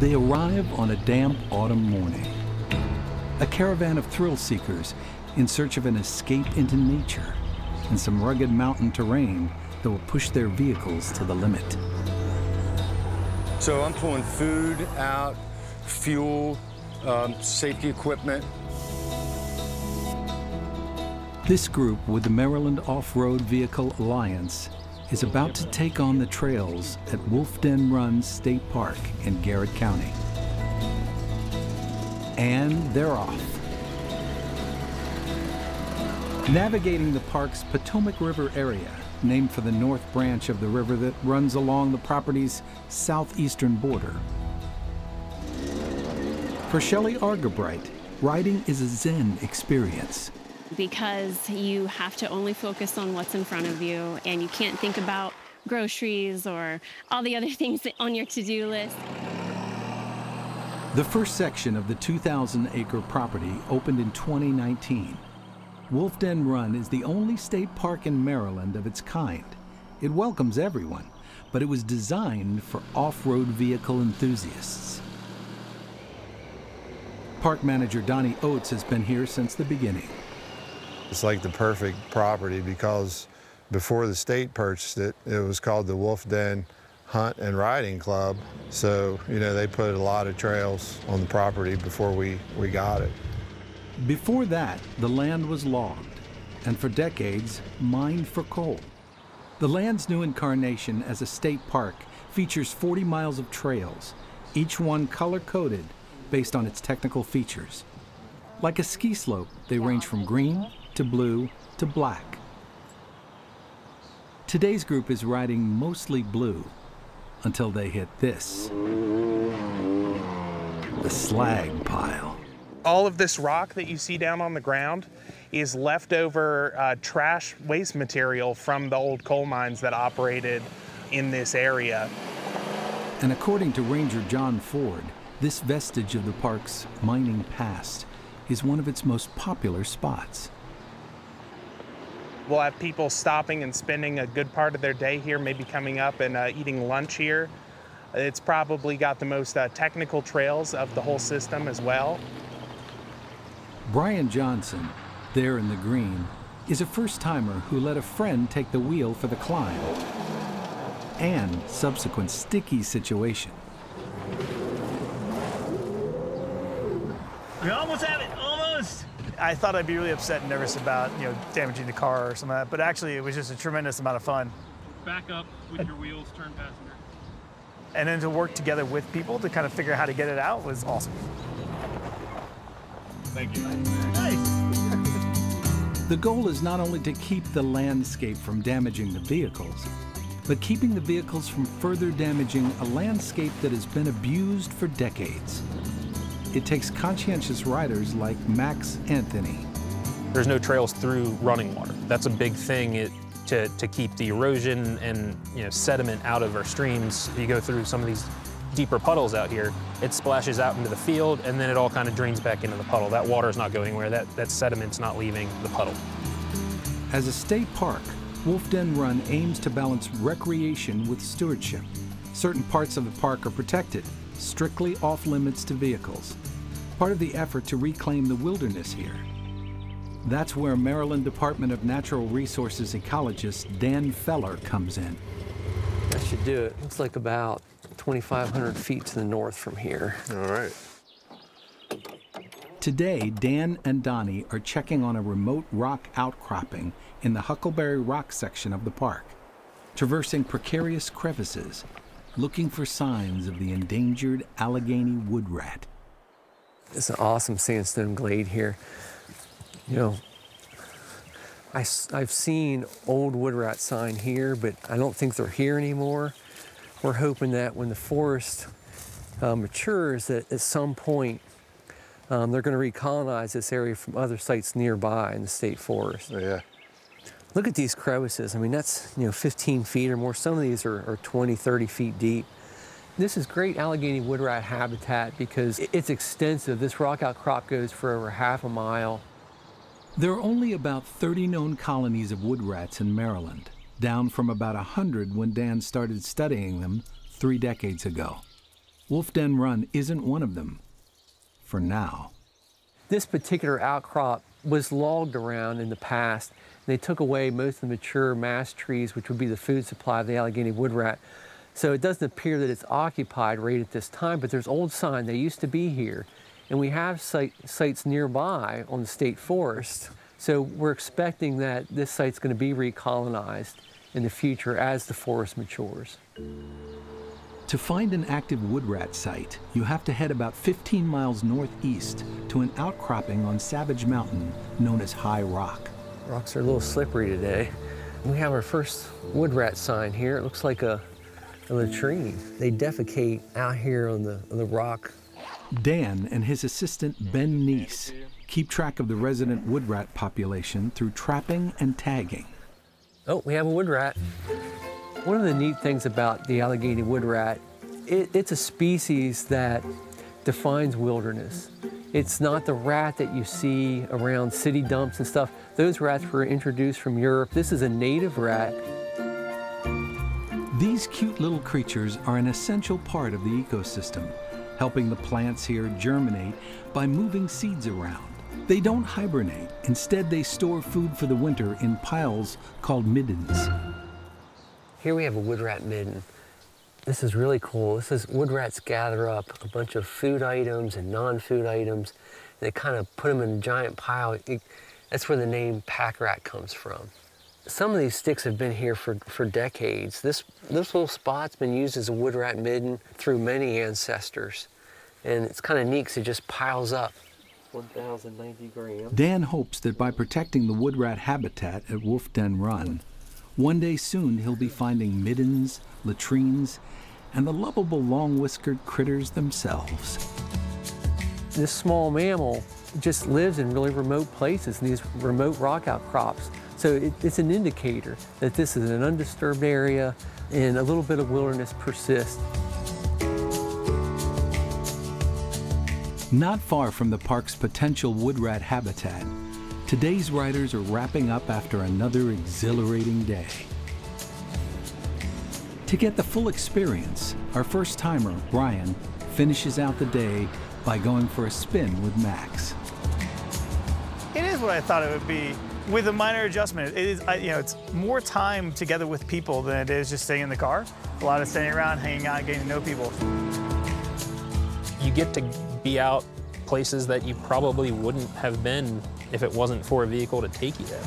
They arrive on a damp autumn morning. A caravan of thrill seekers in search of an escape into nature and some rugged mountain terrain that will push their vehicles to the limit. So I'm pulling food out, fuel, safety equipment. This group with the Maryland Off-Road Vehicle Alliance is about to take on the trails at Wolf Den Run State Park in Garrett County. And they're off. Navigating the park's Potomac River area, named for the north branch of the river that runs along the property's southeastern border. For Shelley Argabright, riding is a Zen experience. Because you have to only focus on what's in front of you, and you can't think about groceries or all the other things on your to-do list. The first section of the 2,000-acre property opened in 2019. Wolf Den Run is the only state park in Maryland of its kind. It welcomes everyone, but it was designed for off-road vehicle enthusiasts. Park manager Donnie Oates has been here since the beginning. It's like the perfect property because before the state purchased it, it was called the Wolf Den Hunt and Riding Club. So, you know, they put a lot of trails on the property before we got it. Before that, the land was logged, and for decades, mined for coal. The land's new incarnation as a state park features 40 miles of trails, each one color-coded based on its technical features. Like a ski slope, they range from green to blue to black. Today's group is riding mostly blue until they hit this. The slag pile. All of this rock that you see down on the ground is leftover trash waste material from the old coal mines that operated in this area. And according to Ranger John Ford, this vestige of the park's mining past is one of its most popular spots. We'll have people stopping and spending a good part of their day here, maybe coming up and eating lunch here. It's probably got the most technical trails of the whole system as well. Brian Johnson, there in the green, is a first-timer who let a friend take the wheel for the climb and subsequent sticky situation. We almost have it, almost! I thought I'd be really upset and nervous about, damaging the car or something like that, but actually it was just a tremendous amount of fun. Back up with your wheels, turn passenger. And then to work together with people to kind of figure out how to get it out was awesome. Thank you. Nice. The goal is not only to keep the landscape from damaging the vehicles, but keeping the vehicles from further damaging a landscape that has been abused for decades. It takes conscientious riders like Max Anthony. There's no trails through running water. That's a big thing to keep the erosion and sediment out of our streams. You go through some of these deeper puddles out here, it splashes out into the field and then it all kind of drains back into the puddle. That water's not going anywhere, that sediment's not leaving the puddle. As a state park, Wolf Den Run aims to balance recreation with stewardship. Certain parts of the park are protected, strictly off limits to vehicles, part of the effort to reclaim the wilderness here. That's where Maryland Department of Natural Resources ecologist Dan Feller comes in. That should do it. Looks like about 2,500 feet to the north from here. All right. Today, Dan and Donnie are checking on a remote rock outcropping in the Huckleberry Rock section of the park, traversing precarious crevices, looking for signs of the endangered Allegheny wood rat. It's an awesome sandstone glade here. I've seen old wood rat sign here, but I don't think they're here anymore. We're hoping that when the forest matures, that at some point they're going to recolonize this area from other sites nearby in the state forest. Oh, yeah. Look at these crevices. I mean, that's 15 feet or more. Some of these are 20, 30 feet deep. This is great Allegheny wood rat habitat because it's extensive. This rock outcrop goes for over half a mile. There are only about 30 known colonies of wood rats in Maryland, down from about 100 when Dan started studying them 3 decades ago. Wolf Den Run isn't one of them, for now. This particular outcrop was logged around in the past. They took away most of the mature mass trees, which would be the food supply of the Allegheny wood rat. So it doesn't appear that it's occupied right at this time, but there's old sign, they used to be here. And we have sites nearby on the state forest. So we're expecting that this site's going to be recolonized in the future as the forest matures. To find an active wood rat site, you have to head about 15 miles northeast to an outcropping on Savage Mountain known as High Rock. Rocks are a little slippery today. We have our first wood rat sign here. It looks like a latrine. They defecate out here on the rock. Dan and his assistant Ben Neese keep track of the resident wood rat population through trapping and tagging. Oh, we have a wood rat. One of the neat things about the Allegheny wood rat, it's a species that defines wilderness. It's not the rat that you see around city dumps and stuff. Those rats were introduced from Europe. This is a native rat. These cute little creatures are an essential part of the ecosystem, helping the plants here germinate by moving seeds around. They don't hibernate. Instead, they store food for the winter in piles called middens. Here we have a wood rat midden. This is really cool. This is wood rats gather up a bunch of food items and non-food items. And they kind of put them in a giant pile. That's where the name pack rat comes from. Some of these sticks have been here for decades. This little spot's been used as a wood rat midden through many ancestors. And it's kind of neat because it just piles up. 1,090 grams. Dan hopes that by protecting the wood rat habitat at Wolf Den Run, one day soon he'll be finding middens, latrines, and the lovable long-whiskered critters themselves. This small mammal just lives in really remote places, in these remote rock outcrops. So it's an indicator that this is an undisturbed area and a little bit of wilderness persists. Not far from the park's potential wood rat habitat, today's riders are wrapping up after another exhilarating day. To get the full experience, our first-timer, Brian, finishes out the day by going for a spin with Max. It is what I thought it would be, with a minor adjustment. It is, it's more time together with people than it is just staying in the car. A lot of standing around, hanging out, getting to know people. You get to be out places that you probably wouldn't have been if it wasn't for a vehicle to take you there.